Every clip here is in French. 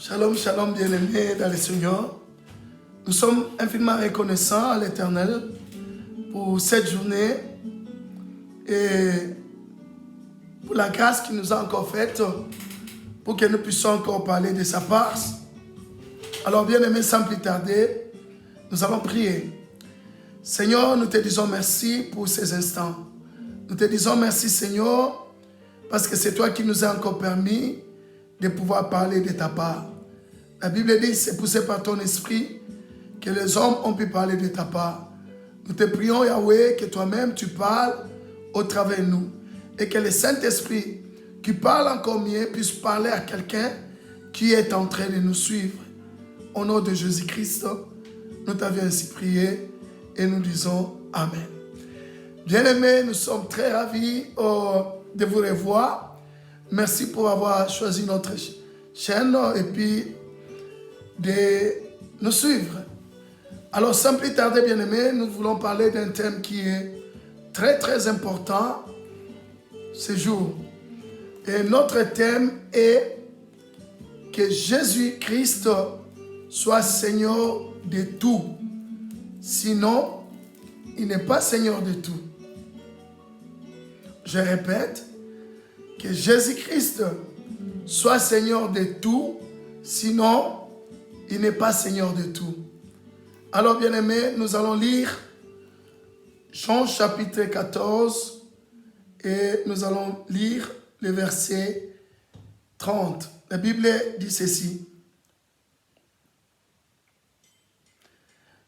Shalom, shalom, bien-aimés dans le Seigneur. Nous sommes infiniment reconnaissants à l'Éternel pour cette journée et pour la grâce qu'il nous a encore faite pour que nous puissions encore parler de sa part. Alors, bien-aimés, sans plus tarder, nous allons prier. Seigneur, nous te disons merci pour ces instants. Nous te disons merci, Seigneur, parce que c'est toi qui nous as encore permis de pouvoir parler de ta part. La Bible dit, c'est poussé par ton esprit que les hommes ont pu parler de ta part. Nous te prions, Yahweh, que toi-même tu parles au travers de nous. Et que le Saint-Esprit qui parle encore mieux puisse parler à quelqu'un qui est en train de nous suivre. Au nom de Jésus-Christ, nous t'avions ainsi prié et nous disons Amen. Bien-aimés, nous sommes très ravis de vous revoir. Merci pour avoir choisi notre chaîne et puis de nous suivre. Alors, sans plus tarder, bien-aimés, nous voulons parler d'un thème qui est très, très important ce jour. Et notre thème est que Jésus-Christ soit Seigneur de tout. Sinon, il n'est pas Seigneur de tout. Je répète, que Jésus-Christ soit Seigneur de tout, sinon, il n'est pas Seigneur de tout. Alors, bien-aimés, nous allons lire Jean chapitre 14 et nous allons lire le verset 30. La Bible dit ceci.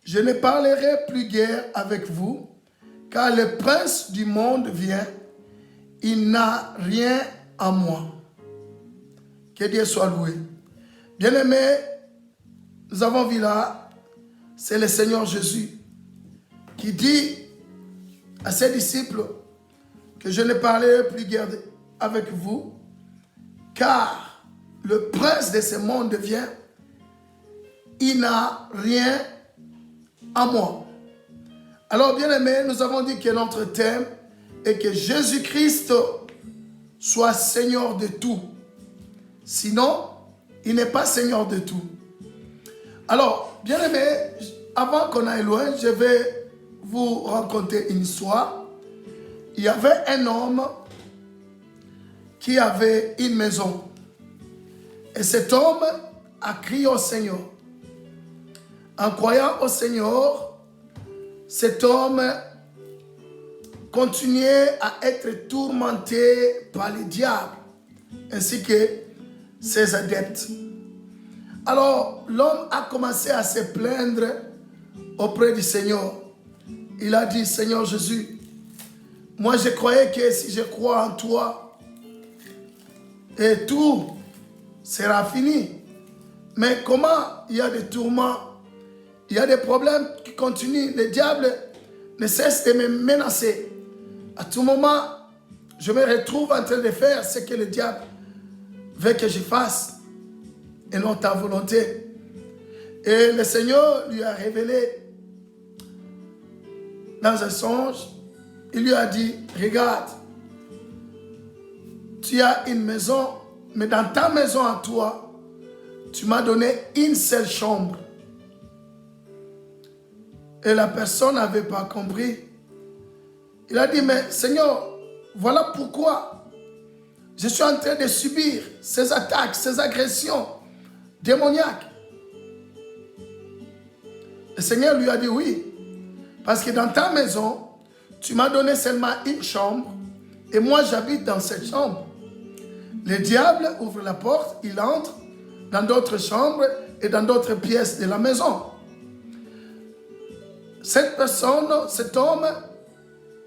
Je ne parlerai plus guère avec vous, car le prince du monde vient. Il n'a rien à moi. Que Dieu soit loué. Bien-aimés, nous avons vu là, c'est le Seigneur Jésus qui dit à ses disciples que je ne parlerai plus guère avec vous, car le prince de ce monde vient, il n'a rien à moi. Alors, bien-aimés, nous avons dit que notre thème est que Jésus-Christ soit Seigneur de tout. Sinon, il n'est pas Seigneur de tout. Alors, bien-aimés, avant qu'on aille loin, je vais vous raconter une histoire. Il y avait un homme qui avait une maison. Et cet homme a crié au Seigneur. En croyant au Seigneur, cet homme continuait à être tourmenté par le diable, ainsi que ses adeptes. Alors, l'homme a commencé à se plaindre auprès du Seigneur. Il a dit, Seigneur Jésus, moi je croyais que si je crois en toi, et tout sera fini. Mais comment il y a des tourments, il y a des problèmes qui continuent, le diable ne cesse de me menacer. À tout moment, je me retrouve en train de faire ce que le diable veut que je fasse et non ta volonté. Et le Seigneur lui a révélé dans un songe, il lui a dit, regarde, tu as une maison, mais dans ta maison à toi, tu m'as donné une seule chambre. Et la personne n'avait pas compris. Il a dit, mais Seigneur, voilà pourquoi je suis en train de subir ces attaques, ces agressions démoniaques. Le Seigneur lui a dit, oui, parce que dans ta maison, tu m'as donné seulement une chambre et moi j'habite dans cette chambre. Le diable ouvre la porte, il entre dans d'autres chambres et dans d'autres pièces de la maison. Cette personne, cet homme,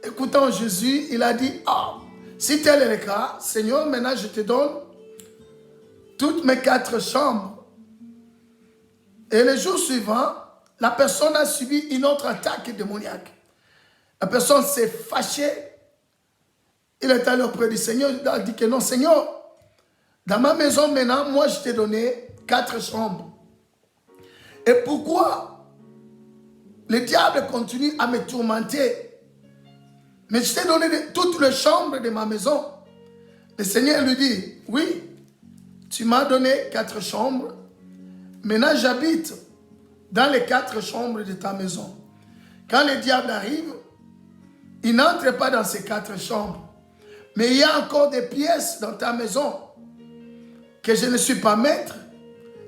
écoutant Jésus, il a dit, ah, si tel est le cas, Seigneur, maintenant je te donne toutes mes 4 chambres. Et le jour suivant, la personne a subi une autre attaque démoniaque. La personne s'est fâchée. Il est allé auprès du Seigneur, il a dit que non, Seigneur, dans ma maison maintenant, moi je t'ai donné 4 chambres. Et pourquoi le diable continue à me tourmenter? Mais je t'ai donné toutes les chambres de ma maison. Le Seigneur lui dit, oui, tu m'as donné 4 chambres, maintenant j'habite dans les 4 chambres de ta maison. Quand le diable arrive, il n'entre pas dans ces 4 chambres. Mais il y a encore des pièces dans ta maison que je ne suis pas maître.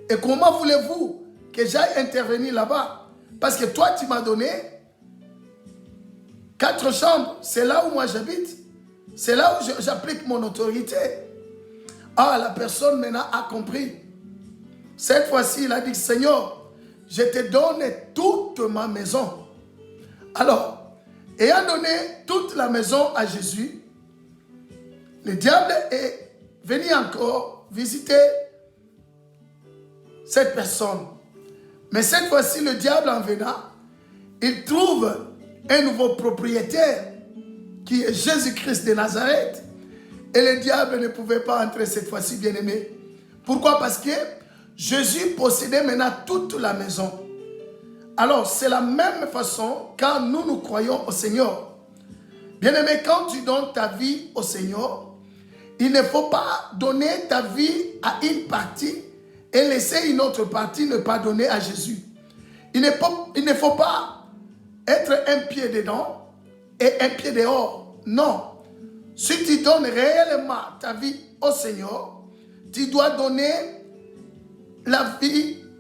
Et comment voulez-vous que j'aille intervenir là-bas? Parce que toi, tu m'as donné 4 chambres. C'est là où moi j'habite. C'est là où j'applique mon autorité. Ah, la personne maintenant a compris. Cette fois-ci, il a dit, Seigneur, je te donne toute ma maison. Alors, ayant donné toute la maison à Jésus, le diable est venu encore visiter cette personne. Mais cette fois-ci, le diable en venant, il trouve un nouveau propriétaire qui est Jésus-Christ de Nazareth. Et le diable ne pouvait pas entrer cette fois-ci, bien-aimé. Pourquoi? Parce que Jésus possédait maintenant toute la maison. Alors, c'est la même façon quand nous croyons au Seigneur. Bien-aimé, quand tu donnes ta vie au Seigneur, il ne faut pas donner ta vie à une partie et laisser une autre partie ne pas donner à Jésus. Il ne faut pas être un pied dedans et un pied dehors. Non. Si tu donnes réellement ta vie au Seigneur, tu dois donner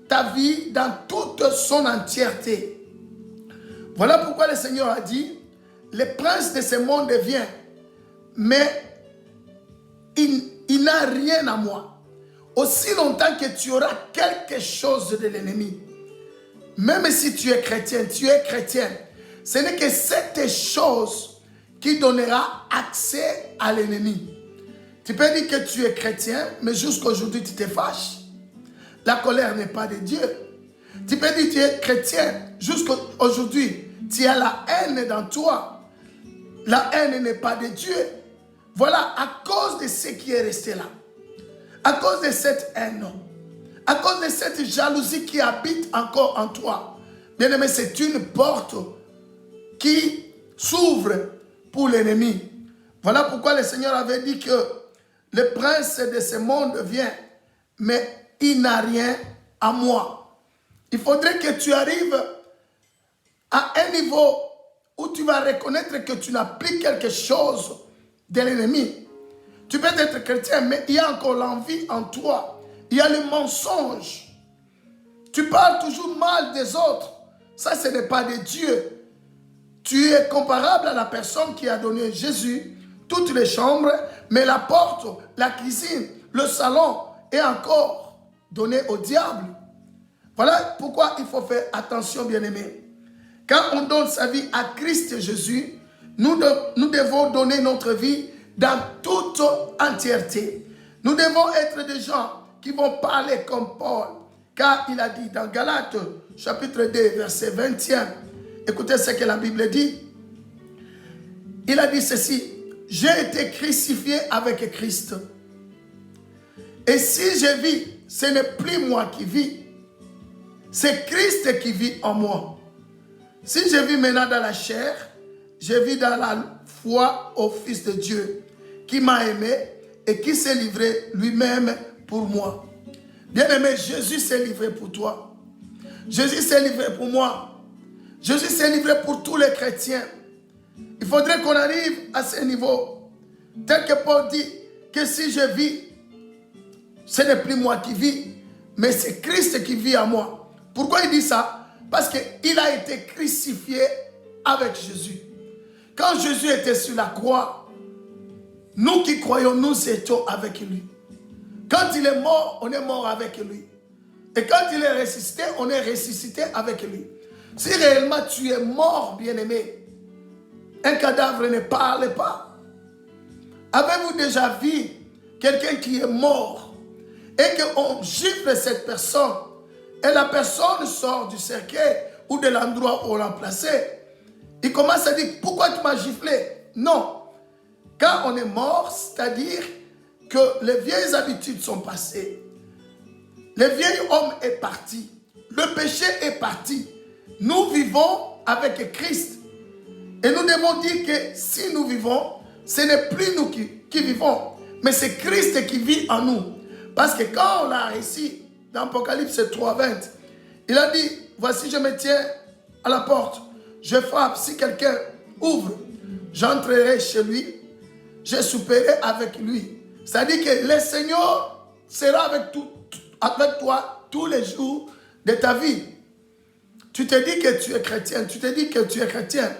ta vie dans toute son entièreté. Voilà pourquoi le Seigneur a dit, le prince de ce monde vient, mais il n'a rien à moi. Aussi longtemps que tu auras quelque chose de l'ennemi, même si tu es chrétien, ce n'est que cette chose qui donnera accès à l'ennemi. Tu peux dire que tu es chrétien, mais jusqu'à aujourd'hui tu te fâches. La colère n'est pas de Dieu. Tu peux dire que tu es chrétien, jusqu'à aujourd'hui tu as la haine dans toi. La haine n'est pas de Dieu. Voilà, à cause de ce qui est resté là, à cause de cette haine, à cause de cette jalousie qui habite encore en toi, bien-aimé, c'est une porte qui s'ouvre pour l'ennemi. Voilà pourquoi le Seigneur avait dit que le prince de ce monde vient, mais il n'a rien à moi. Il faudrait que tu arrives à un niveau où tu vas reconnaître que tu n'as plus quelque chose de l'ennemi. Tu peux être chrétien, mais il y a encore l'envie en toi. Il y a le mensonge. Tu parles toujours mal des autres. Ça, ce n'est pas de Dieu. Tu es comparable à la personne qui a donné Jésus toutes les chambres, mais la porte, la cuisine, le salon est encore donné au diable. Voilà pourquoi il faut faire attention, bien-aimés. Quand on donne sa vie à Christ Jésus, nous devons donner notre vie dans toute entièreté. Nous devons être des gens qui vont parler comme Paul. Car il a dit dans Galates, chapitre 2, verset 21, écoutez ce que la Bible dit. Il a dit ceci, « J'ai été crucifié avec Christ. Et si je vis, ce n'est plus moi qui vis, c'est Christ qui vit en moi. Si je vis maintenant dans la chair, je vis dans la foi au Fils de Dieu, qui m'a aimé et qui s'est livré lui-même pour moi. » Bien-aimé, Jésus s'est livré pour toi. Jésus s'est livré pour moi. Jésus s'est livré pour tous les chrétiens. Il faudrait qu'on arrive à ce niveau. Tel que Paul dit que si je vis, ce n'est plus moi qui vis, mais c'est Christ qui vit en moi. Pourquoi il dit ça? Parce qu'il a été crucifié avec Jésus. Quand Jésus était sur la croix, nous qui croyons, nous étions avec lui. Quand il est mort, on est mort avec lui. Et quand il est ressuscité, on est ressuscité avec lui. Si réellement tu es mort, bien-aimé, un cadavre ne parle pas. Avez-vous déjà vu quelqu'un qui est mort et qu'on gifle cette personne et la personne sort du cercueil ou de l'endroit où on l'a placé? Il commence à dire, pourquoi tu m'as giflé? Non. Quand on est mort, c'est-à-dire que les vieilles habitudes sont passées. Le vieil homme est parti. Le péché est parti. Nous vivons avec Christ. Et nous devons dire que si nous vivons, ce n'est plus nous qui vivons, mais c'est Christ qui vit en nous. Parce que quand on a réussi dans Apocalypse 3, 20, il a dit, voici je me tiens à la porte, je frappe, si quelqu'un ouvre, j'entrerai chez lui, je souperai avec lui. C'est-à-dire que le Seigneur sera avec toi tous les jours de ta vie. Tu te dis que tu es chrétien, tu te dis que tu es chrétien,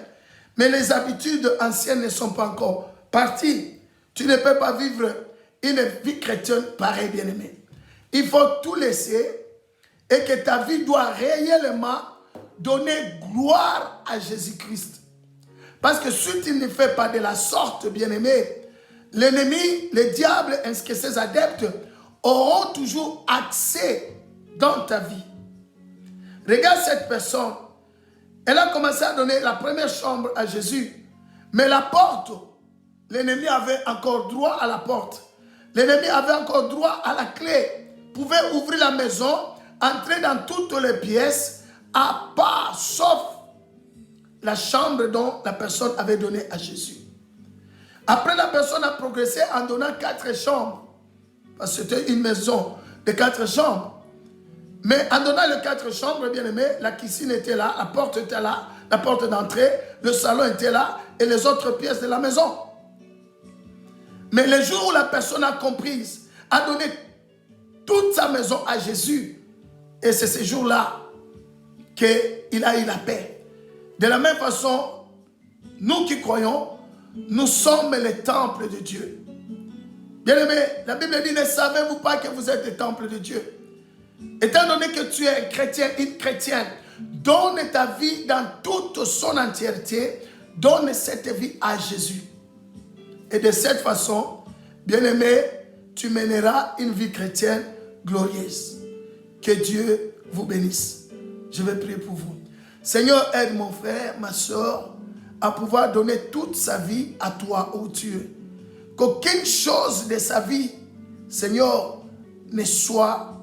mais les habitudes anciennes ne sont pas encore parties. Tu ne peux pas vivre une vie chrétienne pareille, bien-aimé. Il faut tout laisser et que ta vie doit réellement donner gloire à Jésus-Christ. Parce que si tu ne fais pas de la sorte, bien-aimé, l'ennemi, le diable ainsi que ses adeptes auront toujours accès dans ta vie. Regarde cette personne. Elle a commencé à donner la première chambre à Jésus. Mais la porte, l'ennemi avait encore droit à la porte. L'ennemi avait encore droit à la clé. Pouvait ouvrir la maison, entrer dans toutes les pièces, à part, sauf la chambre dont la personne avait donné à Jésus. Après, la personne a progressé en donnant 4 chambres. Parce que c'était une maison de 4 chambres. Mais en donnant les 4 chambres, bien aimé, la cuisine était là, la porte était là, la porte d'entrée, le salon était là et les autres pièces de la maison. Mais le jour où la personne a compris, a donné toute sa maison à Jésus, et c'est ce jour-là qu'il a eu la paix. De la même façon, nous qui croyons, nous sommes les temples de Dieu. Bien aimé, la Bible dit, ne savez-vous pas que vous êtes les temples de Dieu? Étant donné que tu es un chrétien, une chrétienne, donne ta vie dans toute son entièreté, donne cette vie à Jésus. Et de cette façon, bien-aimé, tu mèneras une vie chrétienne glorieuse. Que Dieu vous bénisse. Je vais prier pour vous. Seigneur, aide mon frère, ma soeur, à pouvoir donner toute sa vie à toi, ô Dieu. Qu'aucune chose de sa vie, Seigneur, ne soit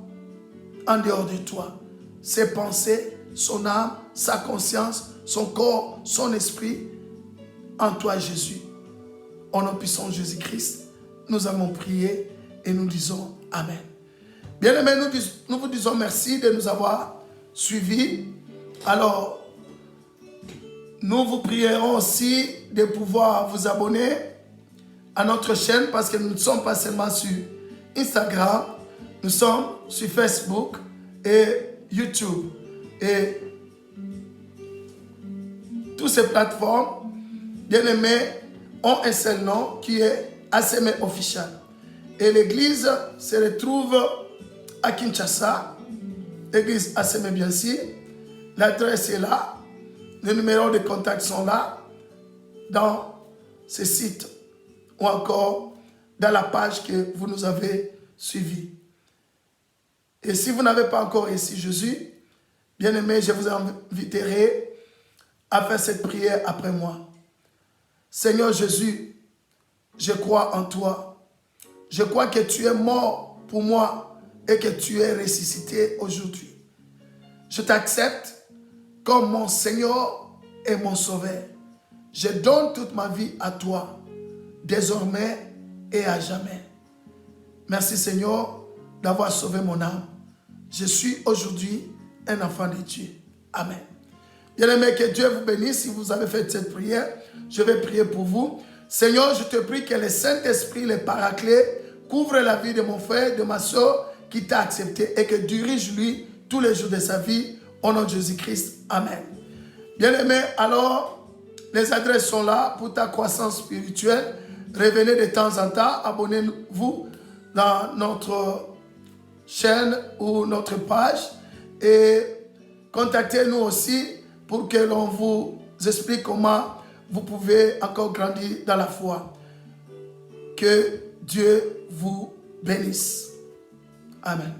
en dehors de toi. Ses pensées, son âme, sa conscience, son corps, son esprit, en toi Jésus. Au nom puissant de Jésus-Christ, nous avons prié et nous disons Amen. Bien-aimés, nous vous disons merci de nous avoir suivis. Alors, nous vous prierons aussi de pouvoir vous abonner à notre chaîne parce que nous ne sommes pas seulement sur Instagram, nous sommes sur Facebook et YouTube. Et toutes ces plateformes, bien aimées, ont un seul nom qui est ACM Official. Et l'église se retrouve à Kinshasa, l'église ACM bien sûr. L'adresse est là, les numéros de contact sont là, dans ce site ou encore dans la page que vous nous avez suivie. Et si vous n'avez pas encore reçu Jésus, bien aimé, je vous inviterai à faire cette prière après moi. Seigneur Jésus, je crois en toi. Je crois que tu es mort pour moi et que tu es ressuscité aujourd'hui. Je t'accepte comme mon Seigneur et mon Sauveur. Je donne toute ma vie à toi, désormais et à jamais. Merci Seigneur d'avoir sauvé mon âme. Je suis aujourd'hui un enfant de Dieu. Amen. Bien-aimé, que Dieu vous bénisse. Si vous avez fait cette prière, je vais prier pour vous. Seigneur, je te prie que le Saint-Esprit, le Paraclet, couvre la vie de mon frère, de ma soeur qui t'a accepté et que dirige-lui tous les jours de sa vie. Au nom de Jésus-Christ. Amen. Bien-aimé, alors, les adresses sont là pour ta croissance spirituelle. Revenez de temps en temps. Abonnez-vous dans notre chaîne ou notre page et contactez-nous aussi pour que l'on vous explique comment vous pouvez encore grandir dans la foi. Que Dieu vous bénisse. Amen.